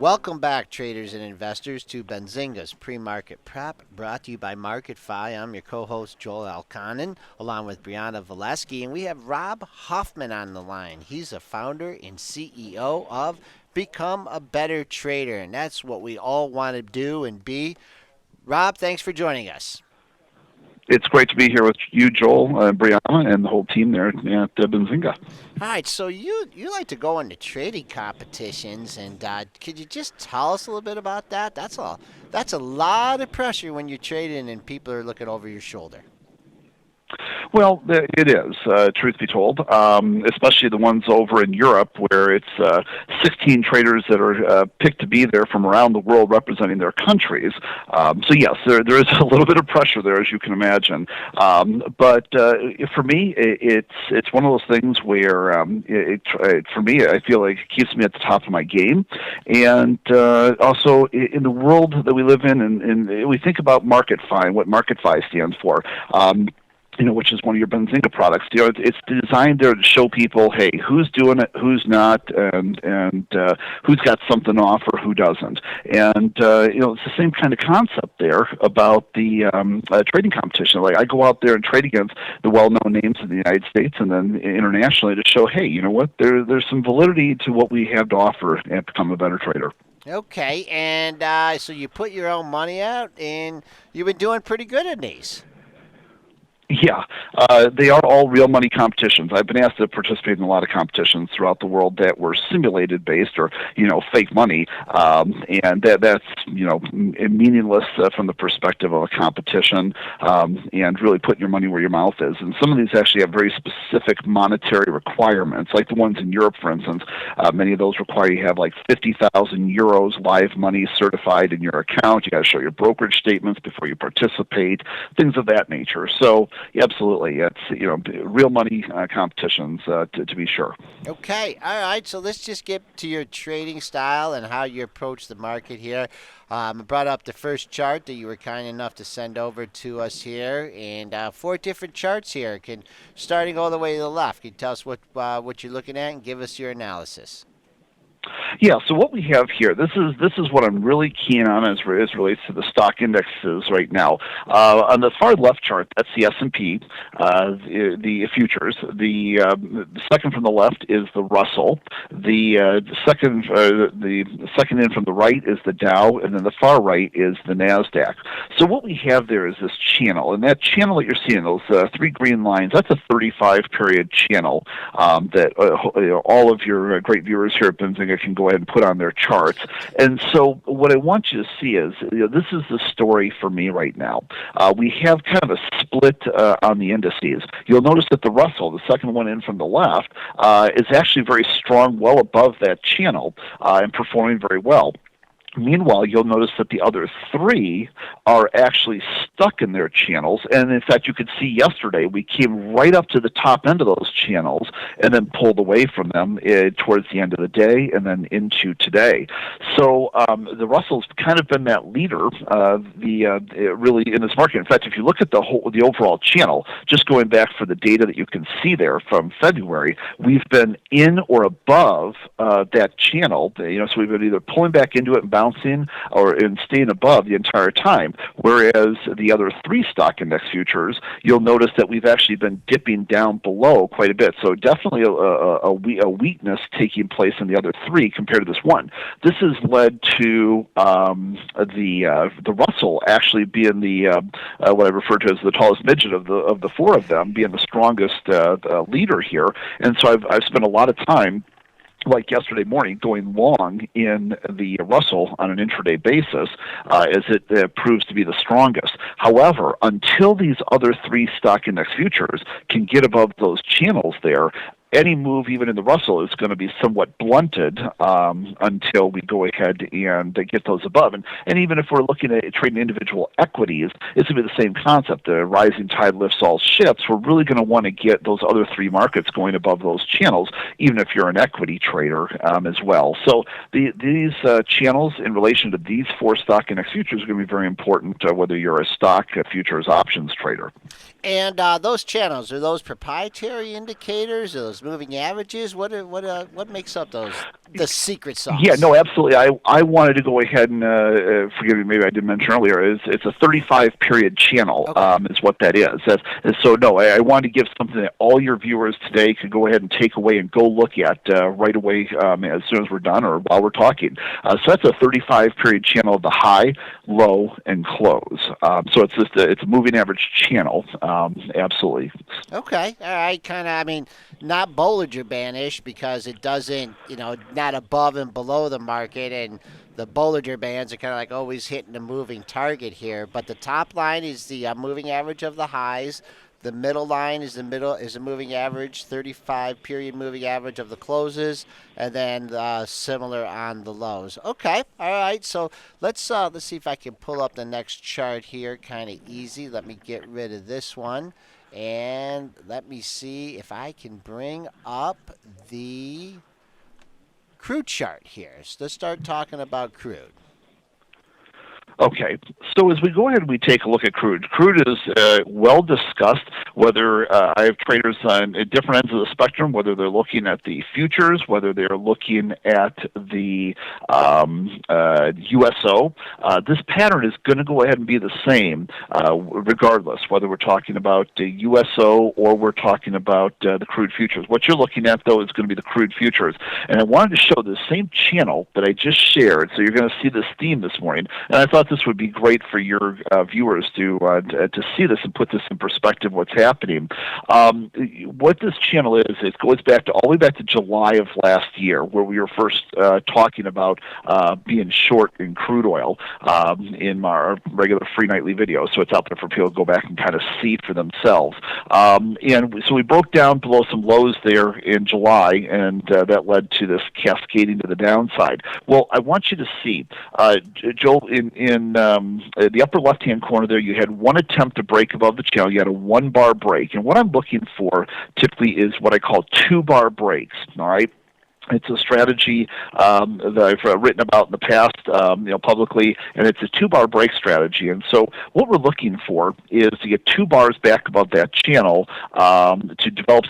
Welcome back, traders and investors, to Benzinga's pre-market prep, brought to you by MarketFi. I'm your co-host, Joel Alconin, along with Brianna Valesky, and we have Rob Hoffman on the line. He's a founder and CEO of Become a Better Trader, and that's what we all want to do and be. Rob, thanks for joining us. It's great to be here with you, Joel, Brianna, and the whole team there at Benzinga. All right, so you like to go into trading competitions, and could you just tell us a little bit about that? That's a lot of pressure when you're trading and people are looking over your shoulder. Well, it is, truth be told, especially the ones over in Europe where it's 16 traders that are picked to be there from around the world representing their countries. So yes, there is a little bit of pressure there, as you can imagine. But for me, it's one of those things where, for me, I feel like it keeps me at the top of my game. And also, in the world that we live in, and we think about MarketFi and what MarketFi stands for. Which is one of your Benzinga products. It's designed there to show people, hey, who's doing it, who's not, and who's got something to offer, who doesn't. And it's the same kind of concept there about the trading competition. Like I go out there and trade against the well-known names in the United States and then internationally to show, hey, you know what? There's some validity to what we have to offer and become a better trader. Okay, and so you put your own money out, and you've been doing pretty good in these. Yeah, they are all real money competitions. I've been asked to participate in a lot of competitions throughout the world that were simulated based or, fake money. And that's, meaningless from the perspective of a competition and really putting your money where your mouth is. And some of these actually have very specific monetary requirements, like the ones in Europe, for instance. Many of those require you have like 50,000 euros live money certified in your account. You got to show your brokerage statements before you participate, things of that nature. So, yeah, absolutely. It's, real money competitions to be sure. Okay. All right. So let's just get to your trading style and how you approach the market here. I brought up the first chart that you were kind enough to send over to us here, and 4 different charts here. Starting all the way to the left, can you tell us what you're looking at and give us your analysis? Yeah, so what we have here, this is what I'm really keen on as relates to the stock indexes right now. On the far left chart, that's the S&P, the futures. The second from the left is the Russell. The second in from the right is the Dow, and then the far right is the Nasdaq. So what we have there is this channel, and that channel that you're seeing, those 3 green lines, that's a 35-period channel that all of your great viewers here at Benzinga can go ahead and put on their charts. And so what I want you to see is, this is the story for me right now. We have kind of a split on the indices. You'll notice that the Russell, the second one in from the left, is actually very strong, well above that channel, and performing very well. Meanwhile, you'll notice that the other 3 are actually stuck in their channels. And in fact, you could see yesterday we came right up to the top end of those channels and then pulled away from them towards the end of the day and then into today. So the Russell's kind of been that leader really in this market. In fact, if you look at the overall channel, just going back for the data that you can see there from February, we've been in or above that channel. So we've been either pulling back into it and bouncing or staying above the entire time. Whereas the other 3 stock index futures, you'll notice that we've actually been dipping down below quite a bit. So definitely a weakness taking place in the other 3 compared to this one. This has led to the Russell actually being the what I refer to as the tallest midget of the 4 of them, being the strongest leader here. And so I've spent a lot of time, like yesterday morning, going long in the Russell on an intraday basis as it proves to be the strongest. However, until these other 3 stock index futures can get above those channels there, any move, even in the Russell, is going to be somewhat blunted until we go ahead and get those above. And even if we're looking at trading individual equities, it's going to be the same concept. The rising tide lifts all ships. We're really going to want to get those other 3 markets going above those channels, even if you're an equity trader as well. So these channels in relation to these 4 stock index futures are going to be very important, whether you're a stock, futures, options trader. And those channels, are those proprietary indicators? Are those those moving averages? What makes up the secret Yeah, sauce? no, absolutely. I wanted to go ahead and forgive me. Maybe I didn't mention earlier. It's a 35 period channel. Okay. Is what that is. And so no, I wanted to give something that all your viewers today could go ahead and take away and go look at right away as soon as we're done or while we're talking. So that's a 35 period channel of the high, low, and close. So it's just it's a moving average channel. Absolutely. Okay. All right. Kind of. I mean, not Bollinger Bandish because it doesn't. Not above and below the market, and the Bollinger Bands are kind of like always hitting a moving target here. But the top line is the moving average of the highs. The middle line is a moving average, 35 period moving average of the closes, and then similar on the lows. Okay, all right. So let's see if I can pull up the next chart here. Kind of easy. Let me get rid of this one, and let me see if I can bring up the crude chart here. So let's start talking about crude. Okay, so as we go ahead and we take a look at crude, crude is well discussed. Whether I have traders on different ends of the spectrum, whether they're looking at the futures, whether they're looking at the USO, this pattern is going to go ahead and be the same, regardless whether we're talking about the USO or we're talking about the crude futures. What you're looking at, though, is going to be the crude futures. And I wanted to show the same channel that I just shared, so you're going to see this theme this morning. And I thought this would be great for your viewers to see this and put this in perspective. What's happening? What this channel is, it goes back to all the way back to July of last year, where we were first talking about being short in crude oil in our regular free nightly video. So it's out there for people to go back and kind of see for themselves. And so we broke down below some lows there in July, and that led to this cascading to the downside. Well, I want you to see, Joel, in the upper left-hand corner there, you had one attempt to break above the channel. You had a one-bar break. And what I'm looking for typically is what I call two-bar breaks, all right? It's a strategy that I've written about in the past, publicly, and it's a two-bar break strategy. And so, what we're looking for is to get 2 bars back above that channel to develop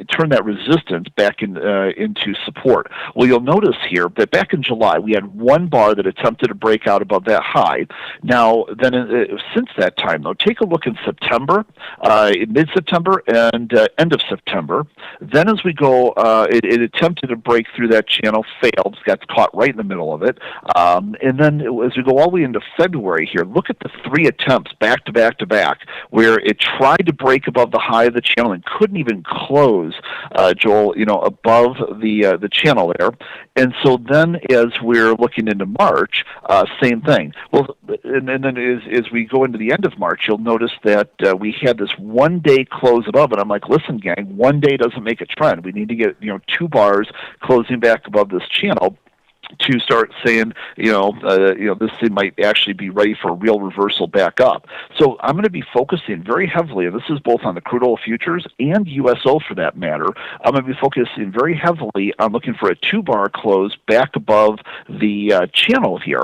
turn that resistance back into support. Well, you'll notice here that back in July we had 1 bar that attempted to break out above that high. Now, then, since that time, though, take a look in September, mid-September, and end of September. Then, as we go, it attempted to break through that channel, failed, got caught right in the middle of it. And then as we go all the way into February here, look at the 3 attempts back to back to back where it tried to break above the high of the channel and couldn't even close, Joel, above the channel there. And so then as we're looking into March, same thing. Well, and then as we go into the end of March, you'll notice that we had this 1-day close above it. I'm like, listen, gang, 1 day doesn't make a trend. We need to get 2 bars closing back above this channel to start saying, this thing might actually be ready for a real reversal back up. So I'm going to be focusing very heavily, and this is both on the crude oil futures and USO for that matter. I'm going to be focusing very heavily on looking for a 2-bar close back above the channel here,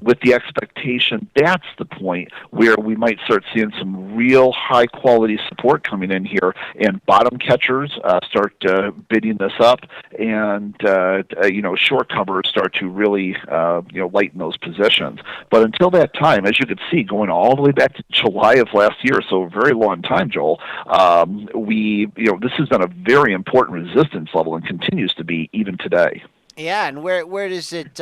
with the expectation that's the point where we might start seeing some real high quality support coming in here, and bottom catchers start bidding this up, and short covers start to really lighten those positions. But until that time, as you can see, going all the way back to July of last year, so a very long time, Joel, this has been a very important resistance level and continues to be even today. Yeah, and where does it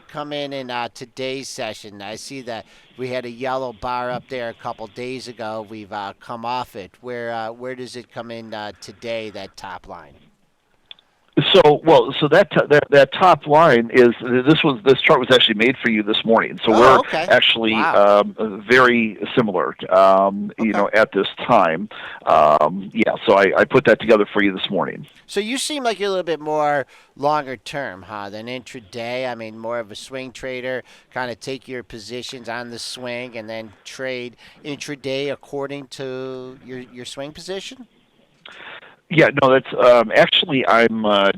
come in today's session? I see that we had a yellow bar up there a couple days ago. We've come off it. Where does it come in today? That top line. So that top line is this chart was actually made for you this morning. So we're okay. actually very similar, at this time. So I put that together for you this morning. So you seem like you're a little bit more longer term, than intraday. I mean, more of a swing trader, kind of take your positions on the swing and then trade intraday according to your swing position. Yeah, no, that's actually I'm a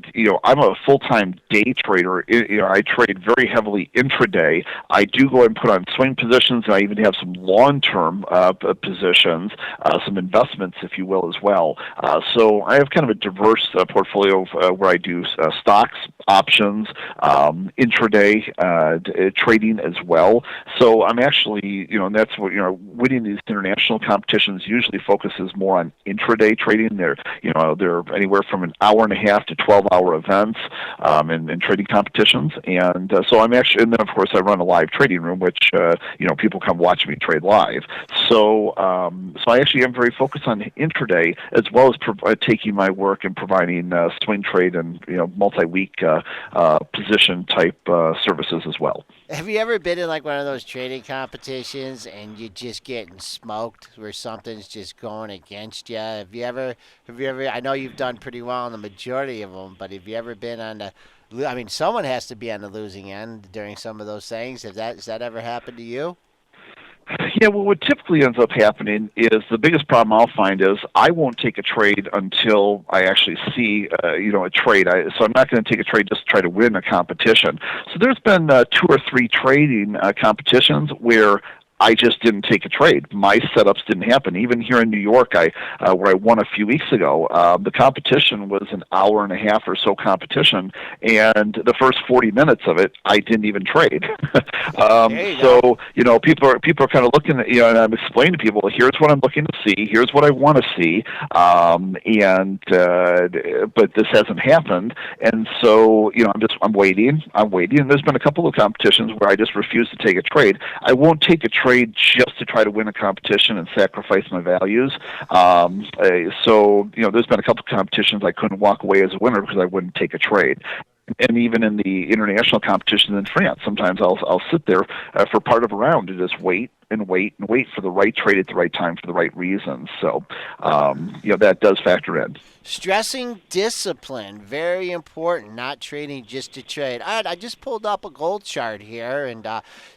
full-time day trader. I trade very heavily intraday. I do go and put on swing positions, and I even have some long-term positions, some investments, if you will, as well. So I have kind of a diverse portfolio where I do stocks, options, intraday trading as well. So I'm actually, and that's what winning these international competitions usually focuses more on intraday trading. They're anywhere from an hour and a half to 12-hour events in trading competitions, and so I'm actually, and then of course I run a live trading room, which people come watch me trade live. So I actually am very focused on intraday as well as taking my work and providing swing trade and multi-week position type services as well. Have you ever been in like one of those trading competitions and you're just getting smoked where something's just going against you? Have you ever, I know you've done pretty well on the majority of them, but have you ever been on I mean, someone has to be on the losing end during some of those things. Has that ever happened to you? Yeah, well, what typically ends up happening is the biggest problem I'll find is I won't take a trade until I actually see, a trade. So I'm not going to take a trade just to try to win a competition. So there's been two or three trading competitions where I just didn't take a trade. My setups didn't happen. Even here in New York, where I won a few weeks ago, the competition was an hour and a half or so competition, and the first 40 minutes of it, I didn't even trade. There you go. So people are kind of looking at and I'm explaining to people, here's what I'm looking to see, here's what I want to see, but this hasn't happened, and so I'm waiting, and there's been a couple of competitions where I just refuse to take a trade. I won't take a trade just to try to win a competition and sacrifice my values. There's been a couple of competitions I couldn't walk away as a winner because I wouldn't take a trade. And even in the international competitions in France, sometimes I'll sit there for part of a round and just wait and wait and wait for the right trade at the right time for the right reasons. So that does factor in. Stressing discipline, very important. Not trading just to trade. All right, I just pulled up a gold chart here, and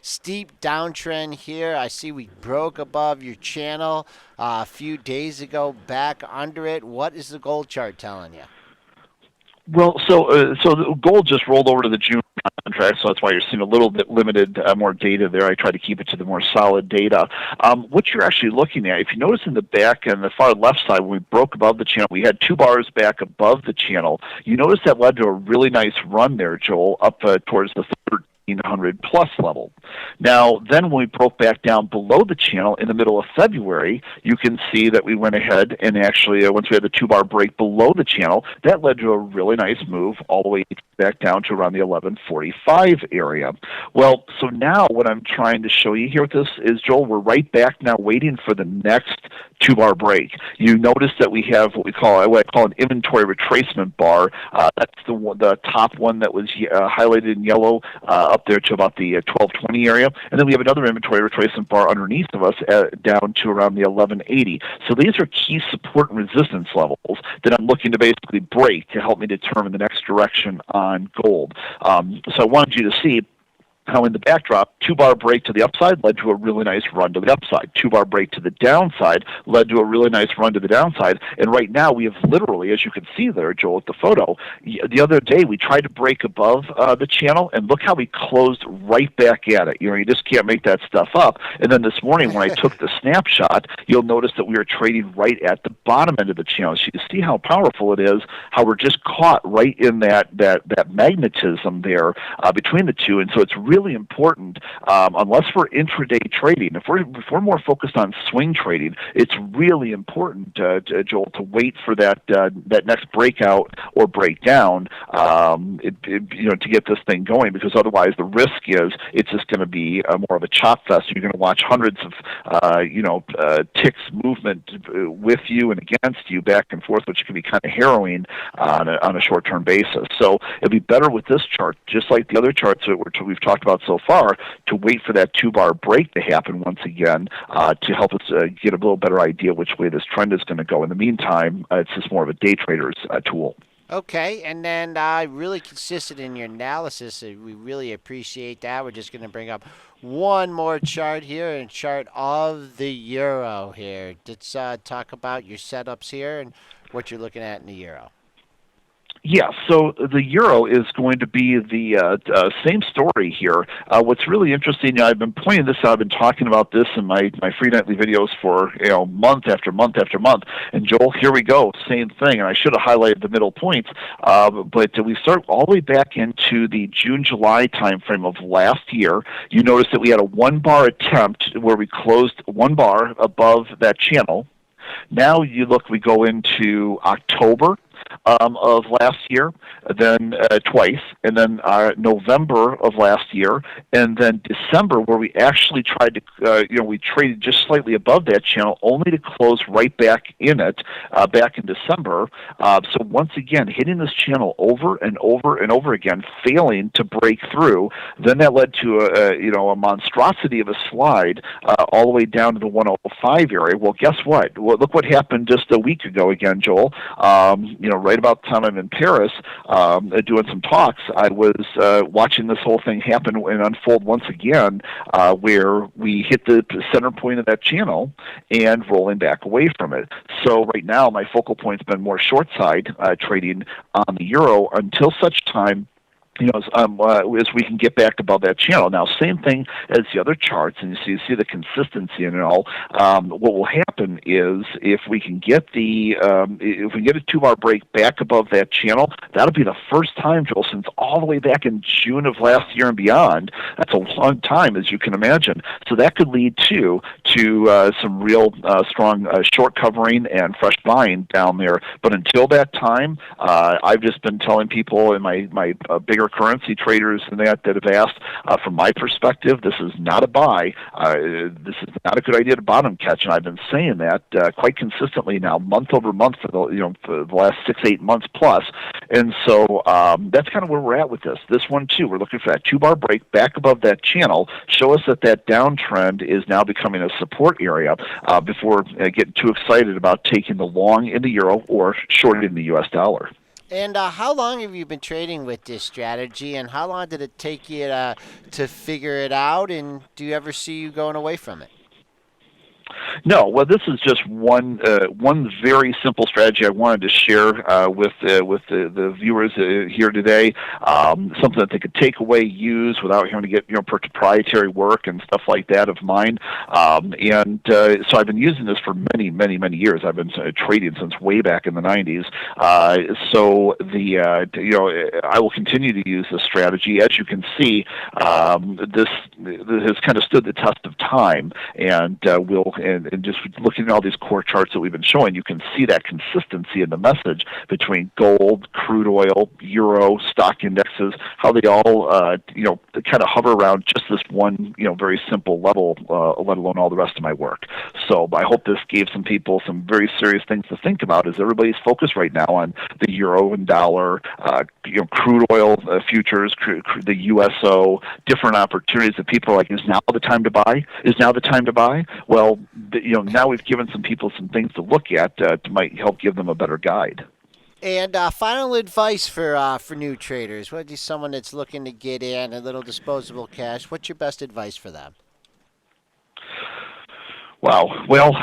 steep downtrend here. I see we broke above your channel a few days ago, back under it. What is the gold chart telling you? Well, so the gold just rolled over to the June contract, so that's why you're seeing a little bit limited more data there. I try to keep it to the more solid data. What you're actually looking at, if you notice in the back and the far left side, when we broke above the channel, we had two bars back above the channel. You notice that led to a really nice run there, Joel, up towards the 1300 plus level. Now, then when we broke back down below the channel in the middle of February, you can see that we went ahead and actually, once we had the two-bar break below the channel, that led to a really nice move all the way back down to around the 1145 area. Well, so now what I'm trying to show you here with this is, Joel, we're right back now waiting for the next two-bar break. You notice that we have what I call an inventory retracement bar. That's the top one that was highlighted in yellow up there to about the 1220 area, and then we have another inventory retracement bar underneath of us down to around the 1180. So these are key support and resistance levels that I'm looking to basically break to help me determine the next direction on gold. So I wanted you to see how in the backdrop, two-bar break to the upside led to a really nice run to the upside. Two-bar break to the downside led to a really nice run to the downside. And right now we have literally, as you can see there, Joel, with the photo, the other day we tried to break above the channel, and look how we closed right back at it. You just can't make that stuff up. And then this morning when I took the snapshot, you'll notice that we are trading right at the bottom end of the channel. So you see how powerful it is, how we're just caught right in that magnetism there between the two. And so it's really important, unless we're intraday trading. If we're more focused on swing trading, it's really important, Joel, to wait for that next breakout or breakdown, to get this thing going. Because otherwise, the risk is it's just going to be more of a chop fest. You're going to watch hundreds of ticks movement with you and against you back and forth, which can be kind of harrowing on a short-term basis. So it'd be better with this chart, just like the other charts that we've talked about so far, to wait for that two-bar break to happen once again to help us get a little better idea which way this trend is going to go. In the meantime, it's just more of a day trader's tool. Okay, and then really consistent in your analysis. We really appreciate that. We're just going to bring up one more chart here, and chart of the euro here. Let's talk about your setups here and what you're looking at in the euro. Yeah, so the euro is going to be the same story here. What's really interesting, I've been pointing this out, I've been talking about this in my free nightly videos for month after month after month. And Joel, here we go, same thing. And I should have highlighted the middle points, but we start all the way back into the June-July timeframe of last year. You notice that we had a one-bar attempt where we closed one bar above that channel. Now you look, we go into October of last year, then twice, and then November of last year, and then December, where we actually tried to, we traded just slightly above that channel, only to close right back in it back in December. So once again, hitting this channel over and over and over again, failing to break through. Then that led to a monstrosity of a slide all the way down to the 105 area. Well, guess what? Well, look what happened just a week ago again, Joel. Right about the time I'm in Paris doing some talks, I was watching this whole thing happen and unfold once again, where we hit the center point of that channel and rolling back away from it. So right now, my focal point's been more short side trading on the euro until such time as we can get back above that channel. Now, same thing as the other charts, and you see the consistency in it all. What will happen is if we can get if we get a 2-bar break back above that channel, that'll be the first time, Joel, since all the way back in June of last year and beyond. That's a long time, as you can imagine. So that could lead to some real strong short covering and fresh buying down there. But until that time, I've just been telling people in my bigger currency traders and that have asked, from my perspective, this is not a buy. This is not a good idea to bottom catch, and I've been saying that quite consistently now, month over month for the last 6-8 months plus. And so that's kind of where we're at with this. This one too, we're looking for that 2-bar break back above that channel. Show us that downtrend is now becoming a support area before getting too excited about taking the long in the euro or short in the U.S. dollar. And how long have you been trading with this strategy, and how long did it take you to figure it out, and do you ever see you going away from it? No, well, this is just one very simple strategy I wanted to share with the viewers here today. Something that they could take away, use without having to get proprietary work and stuff like that of mine. So I've been using this for many years. I've been trading since way back in the 90s. So I will continue to use this strategy. As you can see, this has kind of stood the test of time, and and just looking at all these core charts that we've been showing, you can see that consistency in the message between gold, crude oil, euro, stock indexes, how they all, kind of hover around just this one, very simple level, let alone all the rest of my work. So I hope this gave some people some very serious things to think about as everybody's focused right now on the euro and dollar, crude oil futures, the USO, different opportunities that people are like, is now the time to buy? Is now the time to buy? Well, now we've given some people some things to look at to might help give them a better guide. And final advice for new traders. What is someone that's looking to get in a little disposable cash? What's your best advice for them? Wow. Well,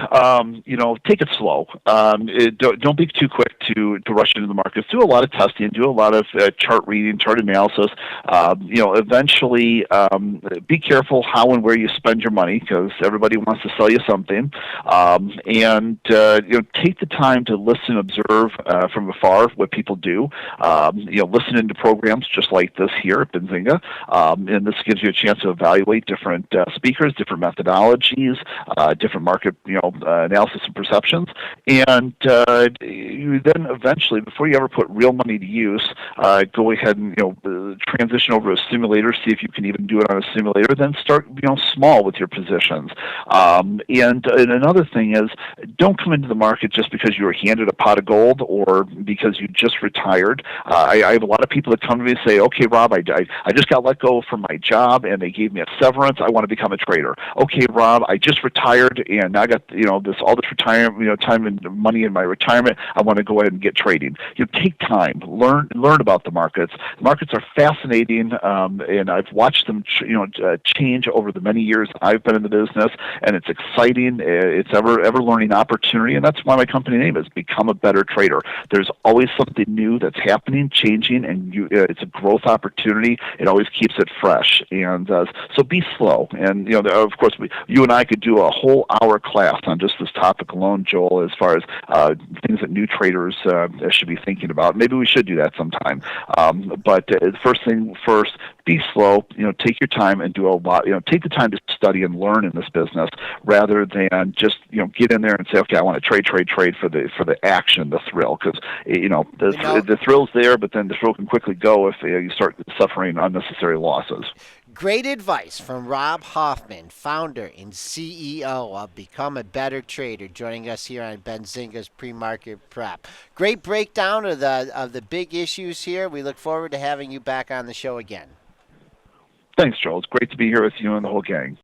take it slow. Don't be too quick to rush into the markets. Do a lot of testing. Do a lot of chart reading, chart analysis. Eventually, be careful how and where you spend your money, because everybody wants to sell you something. Take the time to listen, observe from afar what people do. Listen into programs just like this here at Benzinga, and this gives you a chance to evaluate different speakers, different methodologies, different market analysis and perceptions, and you then eventually, before you ever put real money to use, go ahead and transition over a simulator, see if you can even do it on a simulator, then start small with your positions. And another thing is, don't come into the market just because you were handed a pot of gold or because you just retired. I have a lot of people that come to me and say, okay, Rob, I just got let go from my job and they gave me a severance. I want to become a trader. Okay, Rob, I just retired. retired, and now I got this all this retirement, time and money in my retirement. I want to go ahead and get trading. Take time, learn about the markets. The markets are fascinating, and I've watched them, change over the many years I've been in the business, and it's exciting. It's ever learning opportunity, and that's why my company name is Become a Better Trader. There's always something new that's happening, changing, and it's a growth opportunity. It always keeps it fresh, and so be slow. And of course, you and I could do a whole hour class on just this topic alone, Joel, as far as things that new traders should be thinking about. Maybe we should do that sometime. But first thing first, be slow. Take your time and do a lot. Take the time to study and learn in this business rather than just get in there and say, okay, I want to trade for the action, the thrill, because the thrill's there, but then the thrill can quickly go if you start suffering unnecessary losses. Great advice from Rob Hoffman, founder and CEO of Become a Better Trader, joining us here on Benzinga's Pre-Market Prep. Great breakdown of the big issues here. We look forward to having you back on the show again. Thanks, Joel. It's great to be here with you and the whole gang.